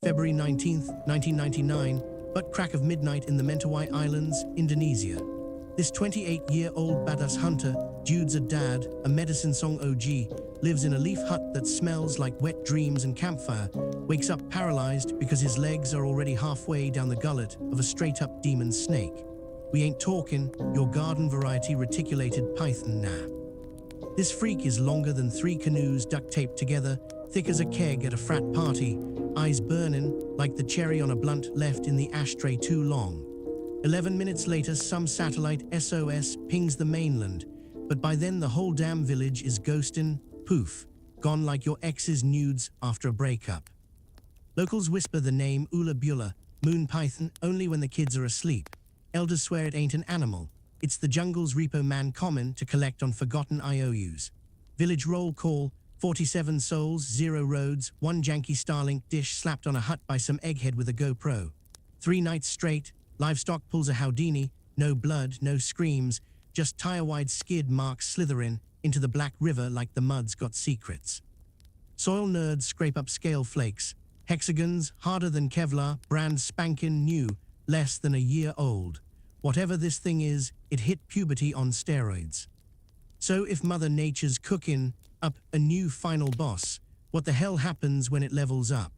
February 19th, 1999, butt crack of midnight in the Menterai Islands, Indonesia. This 28-year-old badass hunter, Jude's a dad, a medicine song OG, lives in a leaf hut that smells like wet dreams and campfire, wakes up paralyzed because his legs are already halfway down the gullet of a straight-up demon snake. We ain't talking your garden variety reticulated python nah. This freak is longer than 3 canoes duct-taped together, thick as a keg at a frat party, eyes burning like the cherry on a blunt left in the ashtray too long. 11 minutes later, some satellite SOS pings the mainland, but by then the whole damn village is ghosting, poof, gone like your ex's nudes after a breakup. Locals whisper the name Ular Bula, moon python, only when the kids are asleep. Elders swear it ain't an animal. It's the jungle's repo man common to collect on forgotten IOUs. Village roll call, 47 souls, 0 roads, 1 janky Starlink dish slapped on a hut by some egghead with a GoPro. 3 nights straight, livestock pulls a Houdini, no blood, no screams, just tire-wide skid marks slithering into the black river like the mud's got secrets. Soil nerds scrape up scale flakes, hexagons harder than Kevlar, brand spankin' new, less than a year old. Whatever this thing is, it hit puberty on steroids. So if Mother Nature's cooking up a new final boss, what the hell happens when it levels up?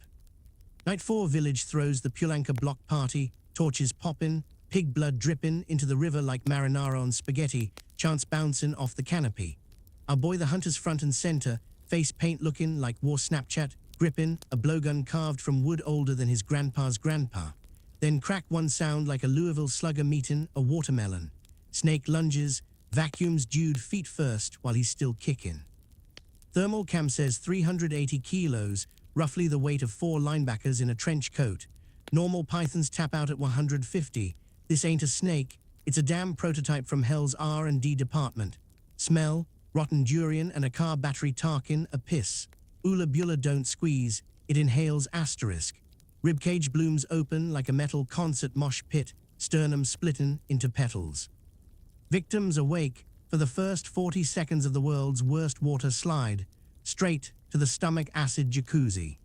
Night 4 village throws the Pulanka block party, torches poppin', pig blood drippin' into the river like marinara on spaghetti, chance bouncing off the canopy. Our boy the hunter's front and center, face paint looking like war Snapchat, gripping a blowgun carved from wood older than his grandpa's grandpa. Then crack one sound like a Louisville slugger meeting a watermelon. Snake lunges, vacuums Jude feet first while he's still kicking. Thermal cam says 380 kilos, roughly the weight of 4 linebackers in a trench coat. Normal pythons tap out at 150. This ain't a snake, it's a damn prototype from hell's R&D department. Smell, rotten durian and a car battery Tarkin, a piss. Ular Bula don't squeeze, it inhales asterisk. Ribcage blooms open like a metal concert mosh pit, sternum splitting into petals. Victims awake for the first 40 seconds of the world's worst water slide, straight to the stomach acid jacuzzi.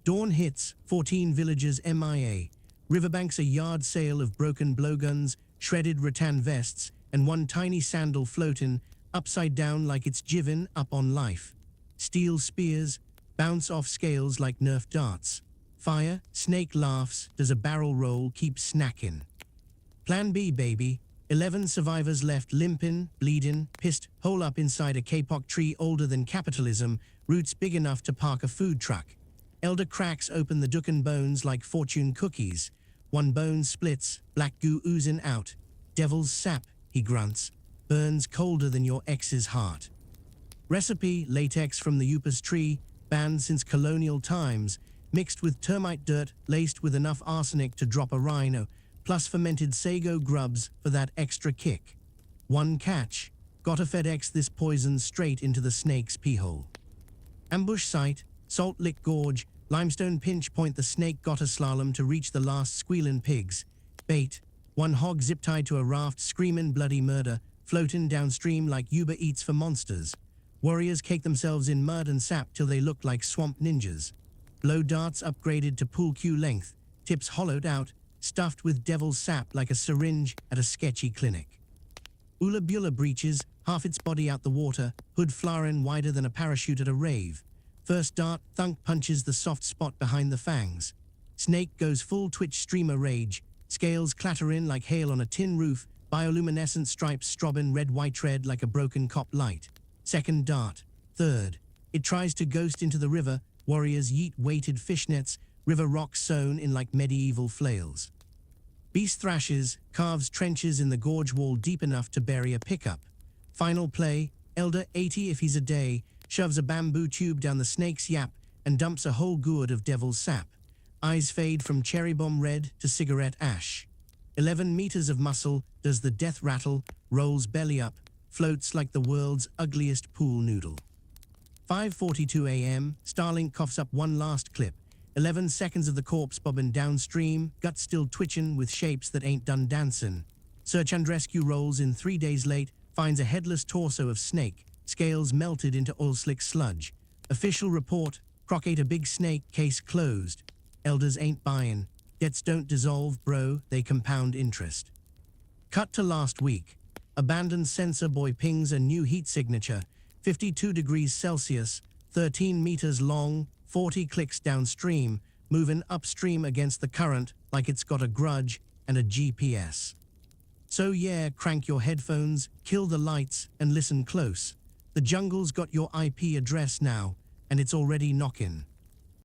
Dawn hits, 14 villagers MIA. Riverbanks a yard sale of broken blowguns, shredded rattan vests, and 1 tiny sandal floating upside down like it's jiven up on life. Steel spears bounce off scales like Nerf darts. Fire, snake laughs, does a barrel roll, keep snacking. Plan B, baby. 11 survivors left limping, bleeding, pissed, hole up inside a kapok tree older than capitalism, roots big enough to park a food truck. Elder cracks open the ducken bones like fortune cookies. 1 bone splits, black goo oozing out. Devil's sap, he grunts, burns colder than your ex's heart. Recipe, latex from the upas tree, banned since colonial times, mixed with termite dirt, laced with enough arsenic to drop a rhino, plus fermented sago grubs for that extra kick. 1 catch, gotta FedEx this poison straight into the snake's pee-hole. Ambush site, Salt Lick Gorge, limestone pinch point the snake gotta slalom to reach the last squealin' pigs. Bait, 1 hog zip-tied to a raft screamin' bloody murder, floatin' downstream like Uber Eats for monsters. Warriors cake themselves in mud and sap till they look like swamp ninjas. Blow darts upgraded to pool cue length, tips hollowed out, stuffed with devil's sap like a syringe at a sketchy clinic. Ular Bula breaches, half its body out the water, hood flarin' wider than a parachute at a rave. First dart, thunk punches the soft spot behind the fangs. Snake goes full twitch streamer rage, scales clatterin' like hail on a tin roof, bioluminescent stripes strobbin' red-white red like a broken cop light. Second dart, third. It tries to ghost into the river, warriors yeet weighted fishnets, river rocks sewn in like medieval flails. Beast thrashes, carves trenches in the gorge wall deep enough to bury a pickup. Final play, Elder 80 if he's a day, shoves a bamboo tube down the snake's yap and dumps a whole gourd of devil's sap. Eyes fade from cherry bomb red to cigarette ash. 11 meters of muscle, does the death rattle, rolls belly up, floats like the world's ugliest pool noodle. 5:42 a.m., Starlink coughs up 1 last clip. 11 seconds of the corpse bobbing downstream, gut still twitching with shapes that ain't done dancing. Search and rescue rolls in 3 days late, finds a headless torso of snake, scales melted into oil slick sludge. Official report, Croc ate a big snake, case closed. Elders ain't buying. Debts don't dissolve, bro, they compound interest. Cut to last week. Abandoned sensor buoy pings a new heat signature, 52 degrees Celsius, 13 meters long, 40 clicks downstream, moving upstream against the current like it's got a grudge and a GPS. So yeah, crank your headphones, kill the lights, and listen close. The jungle's got your IP address now, and it's already knocking.